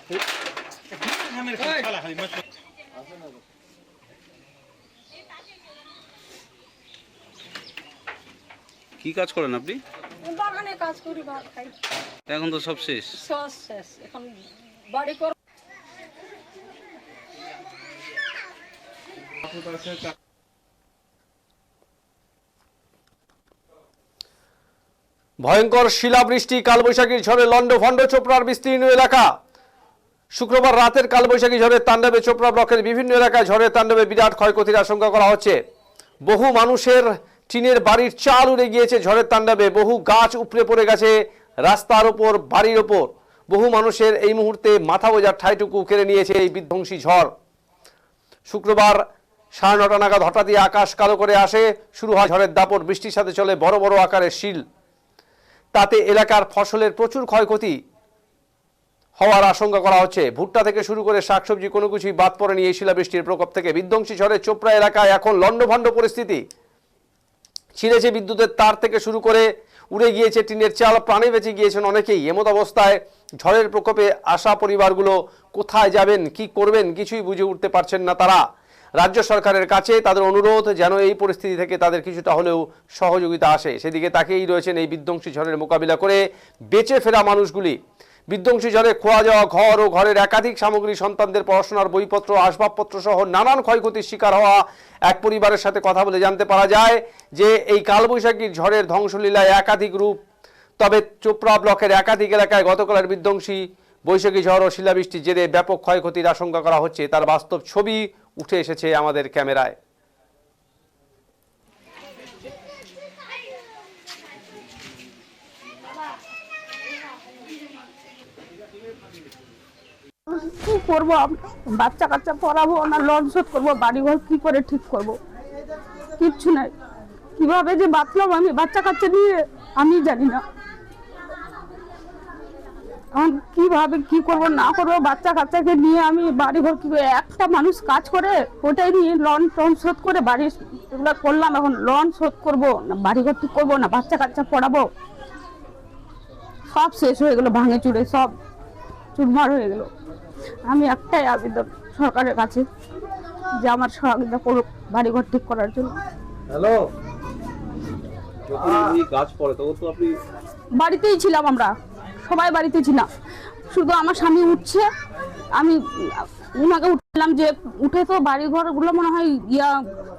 কি কাজ করেন আপনি? বাগানে কাজ করি, ভাত খাই। এখন তো সব শেষ। সব শেষ, এখন বাড়ি কর। ভয়ঙ্কর শিলাবৃষ্টি, কালবৈশাখীর ঝড়ে লন্ডভন্ড চোপড়ার বিস্তীর্ণ এলাকা। শুক্রবার রাতের কালবৈশাখী ঝড়ের তাণ্ডবে চোপড়া ব্লকের বিভিন্ন এলাকায় ঝড়ের তাণ্ডবে বিরাট ক্ষয়ক্ষতির আশঙ্কা করা হচ্ছে। বহু মানুষের টিনের বাড়ির চাল উড়ে গিয়েছে ঝড়ের তাণ্ডবে, বহু গাছ উপড়ে পড়ে গেছে রাস্তার ওপর, বাড়ির ওপর। বহু মানুষের এই মুহূর্তে মাথা বোঝার ঠাঁইটুকু কেড়ে নিয়েছে এই বিধ্বংসী ঝড়। শুক্রবার 9:30 নাগাদ হঠাৎই আকাশ কালো করে আসে, শুরু হয় ঝড়ের দাপট। বৃষ্টির সাথে চলে বড় বড় আকারের শিল। তাতে এলাকার ফসলের প্রচুর ক্ষয়ক্ষতি হওয়ার আশঙ্কা করা হচ্ছে। ভুট্টা থেকে শুরু করে শাকসবজি কোনো কিছুই বাদ পড়েনি এই শিলাবৃষ্টির প্রকোপ থেকে। বিধ্বংসী ঝড়ে চোপড়া এলাকায় এখন লন্ডভন্ড পরিস্থিতি। ছিঁড়েছে বিদ্যুতের তার থেকে শুরু করে উড়ে গিয়েছে টিনের চাল, প্রাণে বেঁচে গিয়েছেন অনেকেই। এমত অবস্থায় ঝড়ের প্রকোপে আসা পরিবারগুলো কোথায় যাবেন, কি করবেন, কিছুই বুঝে উঠতে পারছেন না তারা। রাজ্য সরকারের কাছে তাদের অনুরোধ যেন এই পরিস্থিতি থেকে তাদের কিছুটা হলেও সহযোগিতা আসে। সেদিকে তাকিয়েই রয়েছেন এই বিধ্বংসী ঝড়ের মোকাবিলা করে বেঁচে ফেরা মানুষগুলি। বিধ্বংসী ঝড়ে খোয়া যাওয়া ঘর ও ঘরের একাধিক সামগ্রী, সন্তানদের পড়াশোনার বইপত্র, আসবাবপত্র সহ নানান ক্ষয়ক্ষতির শিকার হওয়া এক পরিবারের সাথে কথা বলে জানতে পারা যায় যে এই কালবৈশাখীর ঝড়ের ধ্বংসলীলায় একাধিক রূপ। তবে চোপড়া ব্লকের একাধিক এলাকায় গতকালের বিধ্বংসী বৈশাখী ঝড় ও শিলাবৃষ্টির জেরে ব্যাপক ক্ষয়ক্ষতির আশঙ্কা করা হচ্ছে। তার বাস্তব ছবি উঠে এসেছে আমাদের ক্যামেরায়। কি করবো, বাচ্চা কাচ্চা পড়াবো না লোন শোধ করবো, বাড়িঘর কি করে ঠিক করবো, কিচ্ছু নাই। কিভাবে যে বাঁচলাম আমি বাচ্চা কাচ্চা নিয়ে আমি জানি না। এখন কিভাবে কি করবো না করবো, বাচ্চা কাচ্চাকে নিয়ে আমি বাড়িঘর কি করে, একটা মানুষ কাজ করে ওটাই নিয়ে লোন টোন শোধ করে বাড়ি এগুলো করলাম। এখন লোন শোধ করবো না বাড়িঘর ঠিক করবো না বাচ্চা কাচ্চা পড়াবো, সব শেষ হয়ে গেলো, ভাঙে চুড়ে সব চুরমার হয়ে গেল। আমি একটাই আবেদন সরকারের কাছে যে আমার সহযোগিতা করুক বাড়িঘর ঠিক করার জন্য। হ্যালো, গাছ পড়ে তখন তো আপনি বাড়িতেই ছিলাম, আমরা সবাই বাড়িতে ছিলাম, শুধু আমার স্বামী উঠছে, আমি উনাকে উঠলাম যে উঠে তো বাড়িঘর গুলো মনে হয়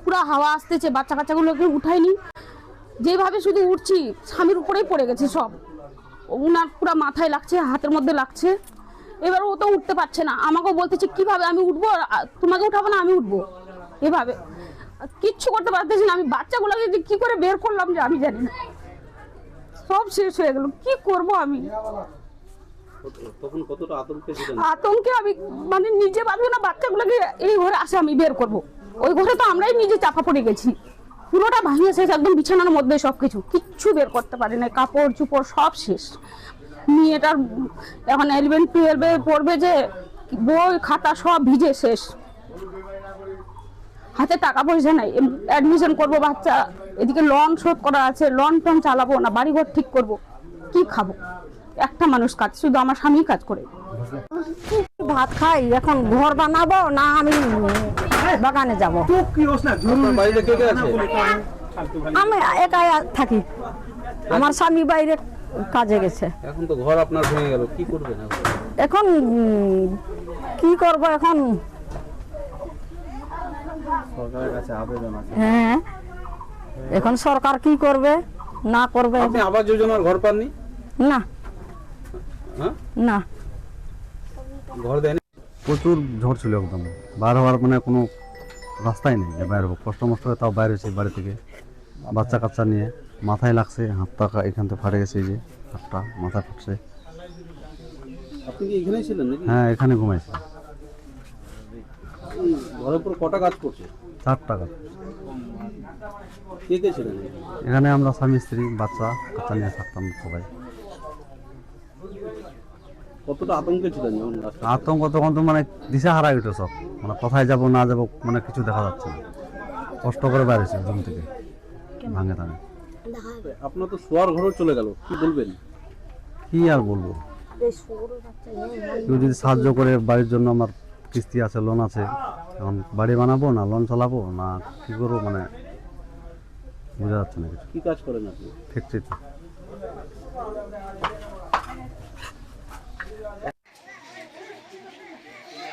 পুরো হাওয়া আসতেছে, বাচ্চা কাচ্চাগুলোকে উঠাইনি, যেভাবে শুধু উঠছি স্বামীর উপরেই পড়ে গেছে সব। উনার পুরো মাথায় লাগছে, হাতের মধ্যে লাগছে। এবার ও তো উঠতে পারছে না, আমাকেও বলতেছে কিভাবে আমি উঠবো, তোমাকে উঠাবো না আমি উঠবো, এভাবে কিচ্ছু করতে পারতেছি না। আমি বাচ্চাগুলোকে কি করে বের করলাম যে আমি জানি না, সব শেষ হয়ে গেল, কি করব আমি। তখন কতটা আতঙ্কে ছিলেন? আতঙ্কে আমি মানে নিজে বাঁচবো না, বাচ্চাগুলোকে এই ঘরে আসে আমি বের করব। ওই ঘরে তো আমরাই নিজে চাপা পড়ে গেছি, পুরোটা ভাঙিয়ে শেষ, একদম বিছানার মধ্যে সবকিছু, কিচ্ছু বের করতে পারি না, কাপড় চুপড় সব শেষ। মেয়েটার এখন 11-12 পড়বে, যে বই খাতা সব ভিজে শেষ, হাতে টাকা পয়সা নাই, অ্যাডমিশন করবো বাচ্চা, এদিকে লোন শোধ করা আছে, লোন টোন চালাবো না, বাড়িঘর ঠিক করব, কি খাবো, একটা মানুষ কাজ, শুধু আমার স্বামী কাজ করে। ভাত খাই, এখন ঘর বানাবো না আমি বাগানে যাব। আমি একাই থাকি, আমার স্বামী বাইরে কাজে গেছে। এখন তো ঘর আপনার ভেঙে গেল, কি করবেন এখন কি করব, এখন সরকারের কাছে আবেদন আছে। হ্যাঁ, এখন সরকার কি করবে না করবে। আপনি আবাস যোজনার ঘর পাননি? না না, ঘর দেয়নি। প্রচুর ঝড় ছিল, একদম বার হওয়ার মানে কোনো রাস্তাই নেই যে বাইরে হবো, কষ্ট মষ্ট করে তাও বাইরে হয়েছে বাড়ি থেকে, বাচ্চা কাচ্চা নিয়ে। মাথায় লাগছে, হাতটা এখান থেকে ফাটে গেছে, এই যে হাতটা মাথা ফাটছে। আপনি কি এখানেই ছিলেন নাকি? হ্যাঁ, এখানে ঘুমাইছে। ঘরের উপর কটা কাজ করছে? 4টা গাছ। কে কে ছিলেন এখানে? আমরা স্বামী স্ত্রী বাচ্চা কাচ্চা নিয়ে থাকতাম সবাই। কতটা আতঙ্কে ছিলেন? আতঙ্ক তখন তো মানে দিশা হারাই উঠে সব, মানে কোথায় যাবো না যাবো মানে কিছু দেখা যাচ্ছে না, কষ্ট করে বাইরেছে জম থেকে ভাঙে ভাঙে। আপনার তো শোয়ার ঘরও চলে গেল, কি বলবেন? কি আর বলবো, কেউ যদি সাহায্য করে, বাড়ির জন্য আমার কিস্তি আছে, লোন আছে, এখন বাড়ি বানাবো না লোন চালাবো না কি করবো, মানে বোঝা যাচ্ছে না কিছু। কি কাজ করেন আপনি? ফ্যাক্টরিতে।